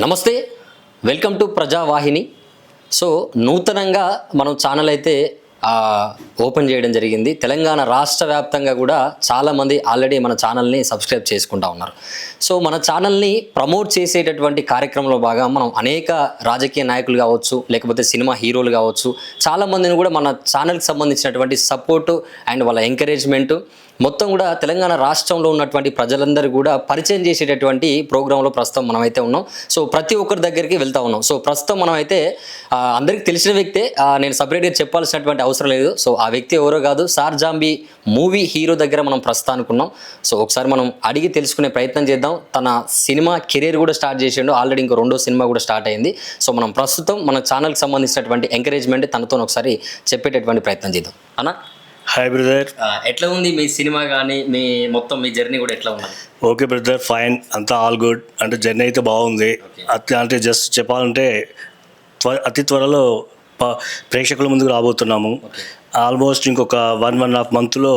నమస్తే, welcome to ప్రజావాహిని. So నూతనంగా మనం ఛానల్ అయితే ఓపెన్ చేయడం జరిగింది. తెలంగాణ రాష్ట్ర వ్యాప్తంగా కూడా చాలామంది ఆల్రెడీ మన ఛానల్ని సబ్స్క్రైబ్ చేసుకుంటూ ఉన్నారు. సో మన ఛానల్ని ప్రమోట్ చేసేటటువంటి కార్యక్రమంలో భాగంగా మనం అనేక రాజకీయ నాయకులు కావచ్చు, లేకపోతే సినిమా హీరోలు కావచ్చు, చాలామందిని కూడా మన ఛానల్కి సంబంధించినటువంటి సపోర్టు అండ్ వాళ్ళ ఎంకరేజ్మెంటు మొత్తం కూడా తెలంగాణ రాష్ట్రంలో ఉన్నటువంటి ప్రజలందరూ కూడా పరిచయం చేసేటటువంటి ప్రోగ్రాంలో ప్రస్తుతం మనమైతే ఉన్నాం. సో ప్రతి ఒక్కరి దగ్గరికి వెళ్తూ ఉన్నాం. సో ప్రస్తుతం మనమైతే అందరికీ తెలిసిన వ్యక్తే, నేను సపరేట్గా చెప్పాల్సినటువంటి అవసరం లేదు. సో ఆ వ్యక్తి ఎవరో కాదు, సార్ జాంబీ మూవీ హీరో దగ్గర మనం ప్రస్తుతానికి ఉన్నాం. సో ఒకసారి మనం అడిగి తెలుసుకునే ప్రయత్నం చేద్దాం. తన సినిమా కెరీర్ కూడా స్టార్ట్ చేసిండు, ఆల్రెడీ ఇంకో రెండో సినిమా కూడా స్టార్ట్ అయింది. సో మనం ప్రస్తుతం మన ఛానల్కి సంబంధించినటువంటి ఎంకరేజ్మెంట్ తనతో ఒకసారి చెప్పేటటువంటి ప్రయత్నం చేద్దాం. అన్న, హాయ్ బ్రదర్, ఎట్లా ఉంది మీ సినిమా కానీ మీ జర్నీ కూడా ఎట్లా ఉంది? ఓకే బ్రదర్, ఫైన్, అంతా ఆల్ గుడ్. అంటే జర్నీ అయితే బాగుంది. అంటే జస్ట్ చెప్పాలంటే అతి త్వరలో ప్రేక్షకుల ముందుకు రాబోతున్నాము. ఆల్మోస్ట్ ఇంకొక 1.5 మంత్లో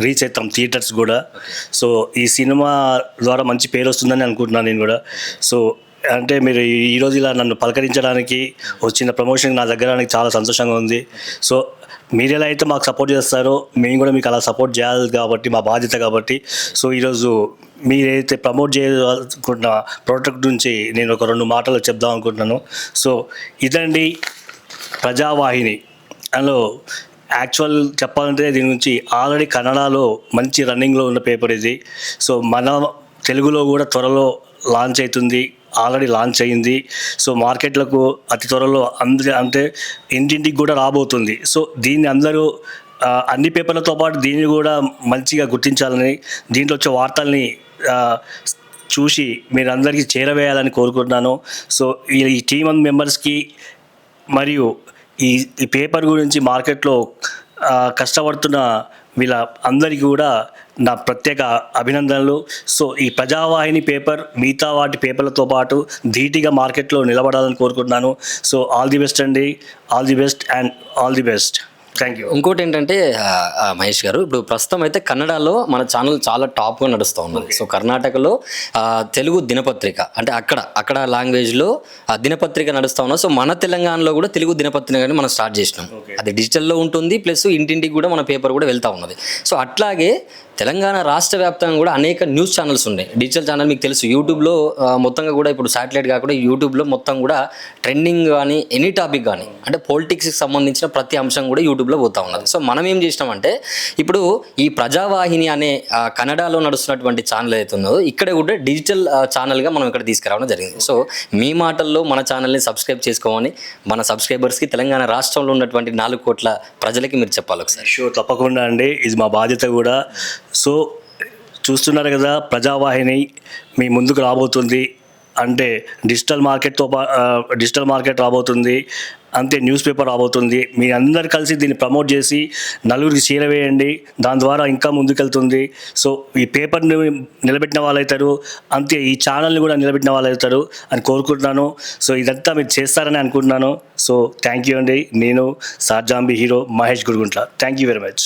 రీచ్ అవుతాం థియేటర్స్ కూడా. సో ఈ సినిమా ద్వారా మంచి పేరు వస్తుందని అనుకుంటున్నాను నేను కూడా. సో అంటే మీరు ఈరోజు ఇలా నన్ను పలకరించడానికి వచ్చిన ప్రమోషన్ నా దగ్గర చాలా సంతోషంగా ఉంది. సో మీరు ఎలా అయితే మాకు సపోర్ట్ చేస్తారో మేము కూడా మీకు అలా సపోర్ట్ చేయాలి కాబట్టి మా బాధ్యత కాబట్టి. సో ఈరోజు మీరైతే ప్రమోట్ చేయాలనుకుంటున్న ప్రోడక్ట్ నుంచి నేను ఒక 2 మాటలు చెప్దాం అనుకుంటున్నాను. సో ఇదండి ప్రజావాహిని. అందులో యాక్చువల్ చెప్పాలంటే దీని నుంచి ఆల్రెడీ కన్నడలో మంచి రన్నింగ్లో ఉన్న పేపర్ ఇది. సో మన తెలుగులో కూడా త్వరలో లాంచ్ అవుతుంది, ఆల్రెడీ లాంచ్ అయ్యింది. సో మార్కెట్లకు అతి త్వరలో అంటే ఇంటింటికి కూడా రాబోతుంది. సో దీన్ని అందరూ అన్ని పేపర్లతో పాటు దీన్ని కూడా మంచిగా గుర్తించాలని, దీంట్లో వచ్చే వార్తల్ని చూసి మీరందరికీ చేరవేయాలని కోరుకుంటున్నాను. సో ఈ టీమ్ మెంబర్స్కి మరియు ఈ పేపర్ గురించి మార్కెట్లో కష్టపడుతున్న వీళ్ళ అందరికీ కూడా నా ప్రత్యేక అభినందనలు. సో ఈ ప్రజావాహిని పేపర్ మిగతా వాటి పేపర్లతో పాటు ధీటుగా మార్కెట్లో నిలబడాలని కోరుకుంటున్నాను. సో ఆల్ ది బెస్ట్ అండి, all the best and all the best. Thank you. ఇంకోటి ఏంటంటే మహేష్ గారు, ఇప్పుడు ప్రస్తుతం అయితే కన్నడలో మన ఛానల్ చాలా టాప్గా నడుస్తూ ఉన్నది. సో కర్ణాటకలో తెలుగు దినపత్రిక అంటే అక్కడ లాంగ్వేజ్లో దినపత్రిక నడుస్తూ ఉన్నాం. సో మన తెలంగాణలో కూడా తెలుగు దినపత్రికని మనం స్టార్ట్ చేసినాం. అది డిజిటల్లో ఉంటుంది, ప్లస్ ఇంటింటికి కూడా మన పేపర్ కూడా వెళ్తూ ఉన్నది. సో అట్లాగే తెలంగాణ రాష్ట్ర వ్యాప్తంగా కూడా అనేక న్యూస్ ఛానల్స్ ఉన్నాయి. డిజిటల్ ఛానల్ మీకు తెలుసు, యూట్యూబ్లో మొత్తంగా కూడా ఇప్పుడు శాటిలైట్ కాకుండా యూట్యూబ్లో మొత్తం కూడా ట్రెండింగ్ కానీ ఎనీ టాపిక్ కానీ అంటే పొలిటిక్స్కి సంబంధించిన ప్రతి అంశం కూడా యూట్యూబ్లో పోతూ ఉన్నది. సో మనం ఏం చేసినామంటే ఇప్పుడు ఈ ప్రజావాహిని అనే కన్నడలో నడుస్తున్నటువంటి ఛానల్ అయితే ఉన్నదో ఇక్కడ కూడా డిజిటల్ ఛానల్గా మనం ఇక్కడ తీసుకురావడం జరిగింది. సో మీ మాటల్లో మన ఛానల్ని సబ్స్క్రైబ్ చేసుకోమని మన సబ్స్క్రైబర్స్కి, తెలంగాణ రాష్ట్రంలో ఉన్నటువంటి 4 కోట్ల ప్రజలకి మీరు చెప్పాలి ఒకసారి. షూర్, తప్పకుండా అండి, ఇది మా బాధ్యత కూడా. సో చూస్తున్నారు కదా, ప్రజావాహిని మీ ముందుకు రాబోతుంది. అంటే డిజిటల్ మార్కెట్ రాబోతుంది, అంతే న్యూస్ పేపర్ రాబోతుంది. మీ అందరు కలిసి దీన్ని ప్రమోట్ చేసి నలుగురికి చేరవేయండి, దాని ద్వారా ఇంకా ముందుకెళ్తుంది. సో ఈ పేపర్ని నిలబెట్టిన వాళ్ళు అవుతారు, అంతే ఈ ఛానల్ని కూడా నిలబెట్టిన వాళ్ళు అవుతారు అని కోరుకుంటున్నాను. సో ఇదంతా మీరు చేస్తారని అనుకుంటున్నాను. సో థ్యాంక్ యూ అండి. నేను sir zombie hero Mahesh Guruguntla. Thank you very much.